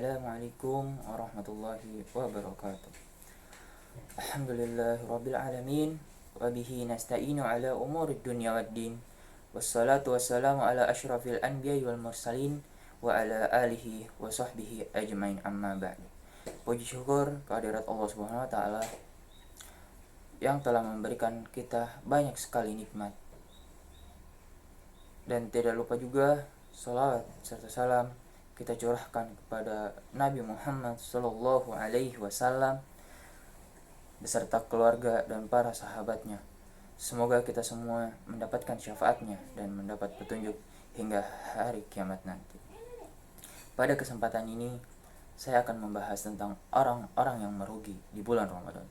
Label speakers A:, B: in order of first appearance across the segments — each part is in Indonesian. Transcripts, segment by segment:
A: Assalamualaikum warahmatullahi wabarakatuh. Alhamdulillahirabbil alamin wa bihi nasta'inu ala umurid dunya waddin. Wassalatu wassalamu ala asyrafil anbiya'i wal mursalin wa ala alihi wa sahbihi ajmain, amma ba'du. Puji syukur kehadirat Allah Subhanahu wa taala yang telah memberikan kita banyak sekali nikmat. Dan tidak lupa juga salawat serta salam kita curahkan kepada Nabi Muhammad Sallallahu Alaihi Wasallam beserta keluarga dan para sahabatnya. Semoga kita semua mendapatkan syafaatnya dan mendapat petunjuk hingga hari kiamat nanti. Pada kesempatan ini saya akan membahas tentang orang-orang yang merugi di bulan Ramadan.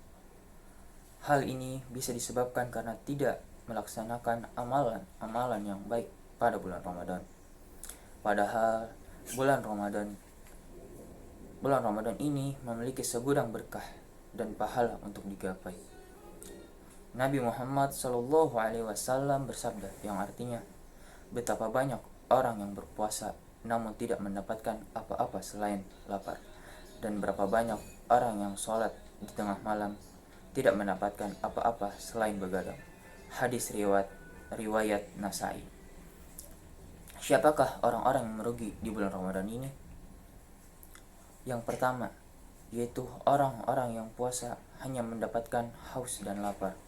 A: Hal ini bisa disebabkan karena tidak melaksanakan amalan yang baik pada bulan Ramadan. Padahal bulan Ramadan ini memiliki segudang berkah dan pahala untuk digapai. Nabi Muhammad Shallallahu Alaihi Wasallam bersabda, yang artinya, betapa banyak orang yang berpuasa namun tidak mendapatkan apa-apa selain lapar, dan berapa banyak orang yang sholat di tengah malam tidak mendapatkan apa-apa selain begadang. Hadis riwayat Nasai. Siapakah orang-orang yang merugi di bulan Ramadan ini? Yang pertama, yaitu orang-orang yang puasa hanya mendapatkan haus dan lapar.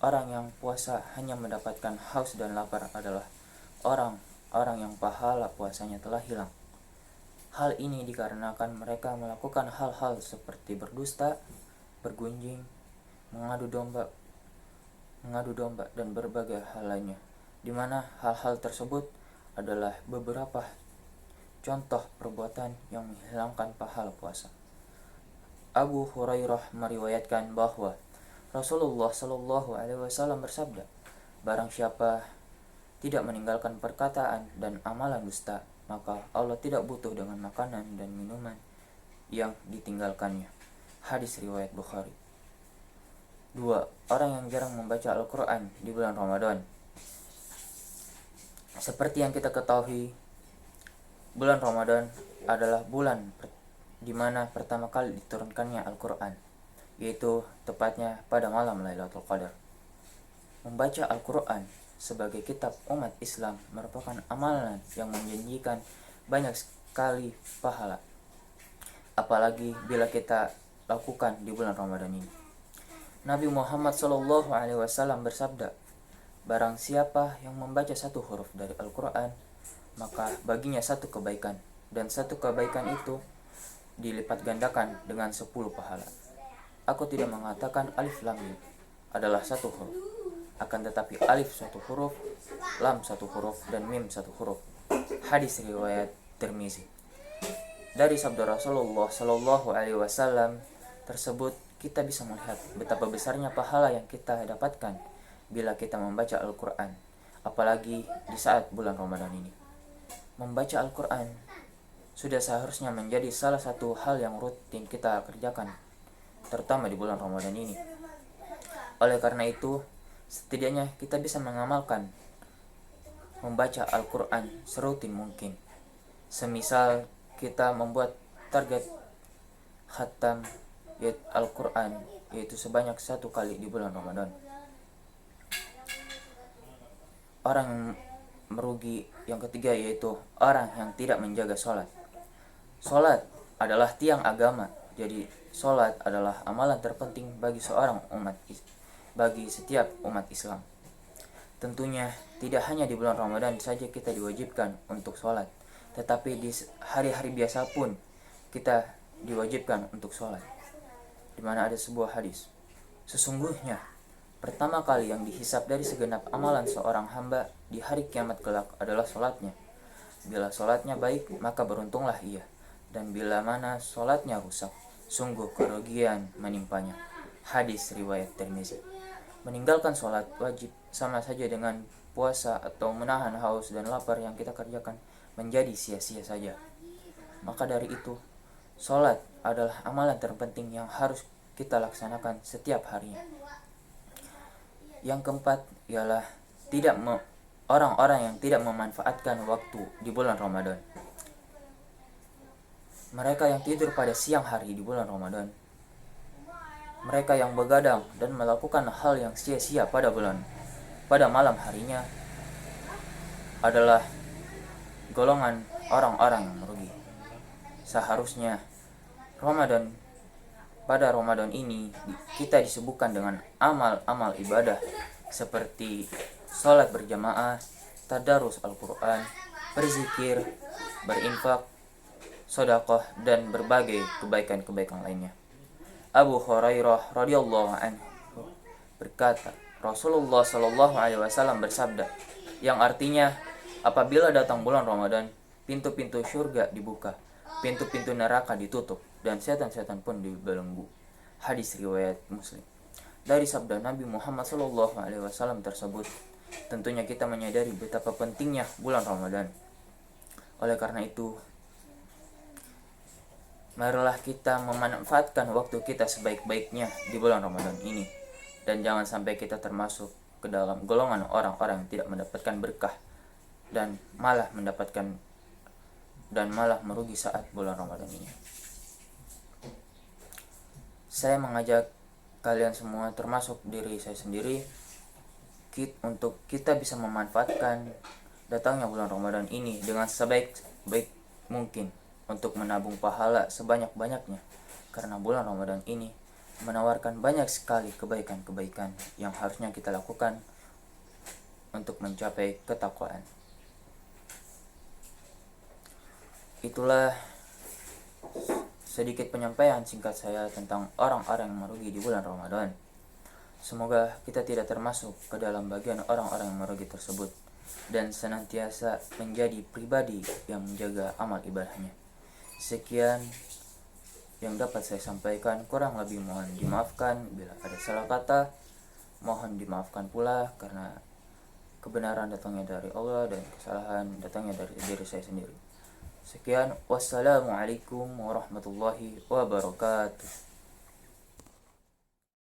A: Orang yang puasa hanya mendapatkan haus dan lapar adalah orang-orang yang pahala puasanya telah hilang. Hal ini dikarenakan mereka melakukan hal-hal seperti berdusta, bergunjing, mengadu domba, dan berbagai hal lainnya, di mana hal-hal tersebut adalah beberapa contoh perbuatan yang menghilangkan pahala puasa. Abu Hurairah meriwayatkan bahwa Rasulullah Shallallahu Alaihi Wasallam bersabda, barang siapa tidak meninggalkan perkataan dan amalan dusta, maka Allah tidak butuh dengan makanan dan minuman yang ditinggalkannya. Hadis riwayat Bukhari. 2. Orang yang jarang membaca Al-Quran di bulan Ramadan. Seperti yang kita ketahui, bulan Ramadan adalah bulan di mana pertama kali diturunkannya Al-Quran, yaitu tepatnya pada malam Lailatul Qadar. Membaca Al-Quran sebagai kitab umat Islam merupakan amalan yang menjanjikan banyak sekali pahala, apalagi bila kita lakukan di bulan Ramadan ini. Nabi Muhammad SAW bersabda, barang siapa yang membaca satu huruf dari Al-Quran, maka baginya satu kebaikan, dan satu kebaikan itu dilipat gandakan dengan 10 pahala. Aku tidak mengatakan alif lam mim adalah satu huruf, akan tetapi alif satu huruf, lam satu huruf, dan mim satu huruf. Hadis riwayat Tirmizi. Dari sabda Rasulullah Shallallahu Alaihi Wasallam tersebut, kita bisa melihat betapa besarnya pahala yang kita dapatkan bila kita membaca Al-Quran, apalagi di saat bulan Ramadan ini. Membaca Al-Quran sudah seharusnya menjadi salah satu hal yang rutin kita kerjakan, terutama di bulan Ramadan ini. Oleh karena itu, setidaknya kita bisa mengamalkan membaca Al-Quran serutin mungkin. Semisal kita membuat target khatam Al-Quran, yaitu sebanyak 1 kali di bulan Ramadan. Orang yang merugi yang ketiga yaitu orang yang tidak menjaga sholat. Sholat adalah tiang agama, jadi sholat adalah amalan terpenting bagi setiap umat Islam. Tentunya tidak hanya di bulan Ramadan saja kita diwajibkan untuk sholat, tetapi di hari-hari biasa pun kita diwajibkan untuk sholat. Di mana ada sebuah hadis, sesungguhnya pertama kali yang dihisap dari segenap amalan seorang hamba di hari kiamat kelak adalah sholatnya. Bila sholatnya baik, maka beruntunglah ia, dan bila mana sholatnya rusak, sungguh kerugian menimpanya. Hadis riwayat Tirmizi. Meninggalkan sholat wajib sama saja dengan puasa atau menahan haus dan lapar yang kita kerjakan menjadi sia-sia saja. Maka dari itu, sholat adalah amalan terpenting yang harus kita laksanakan setiap harinya. Yang keempat ialah orang-orang yang tidak memanfaatkan waktu di bulan Ramadan. Mereka yang tidur pada siang hari di bulan Ramadan, mereka yang begadang dan melakukan hal yang sia-sia pada malam harinya adalah golongan orang-orang yang merugi. Seharusnya Ramadan pada Ramadan ini kita disibukkan dengan amal-amal ibadah seperti sholat berjamaah, tadarus Al-Quran, berzikir, berinfak, sedekah, dan berbagai kebaikan-kebaikan lainnya. Abu Hurairah radhiyallahu anhu berkata, Rasulullah Shallallahu alaihi wasallam bersabda, yang artinya, apabila datang bulan Ramadan, pintu-pintu surga dibuka, pintu-pintu neraka ditutup, dan setan-setan pun dibelenggu. Hadis riwayat Muslim. Dari sabda Nabi Muhammad Shallallahu alaihi wasallam tersebut, tentunya kita menyadari betapa pentingnya bulan Ramadan. Oleh karena itu, marilah kita memanfaatkan waktu kita sebaik-baiknya di bulan Ramadan ini. Dan jangan sampai kita termasuk ke dalam golongan orang-orang yang tidak mendapatkan berkah dan malah merugi saat bulan Ramadan ini. Saya mengajak kalian semua, termasuk diri saya sendiri, untuk kita bisa memanfaatkan datangnya bulan Ramadan ini dengan sebaik-baik mungkin untuk menabung pahala sebanyak-banyaknya, karena bulan Ramadan ini menawarkan banyak sekali kebaikan-kebaikan yang harusnya kita lakukan untuk mencapai ketakwaan. Itulah sedikit penyampaian singkat saya tentang orang-orang yang merugi di bulan Ramadan. Semoga kita tidak termasuk ke dalam bagian orang-orang yang merugi tersebut dan senantiasa menjadi pribadi yang menjaga amal ibadahnya. Sekian yang dapat saya sampaikan, kurang lebih mohon dimaafkan bila ada salah kata. Mohon dimaafkan pula karena kebenaran datangnya dari Allah dan kesalahan datangnya dari diri saya sendiri. Sekian, wassalamualaikum warahmatullahi wabarakatuh.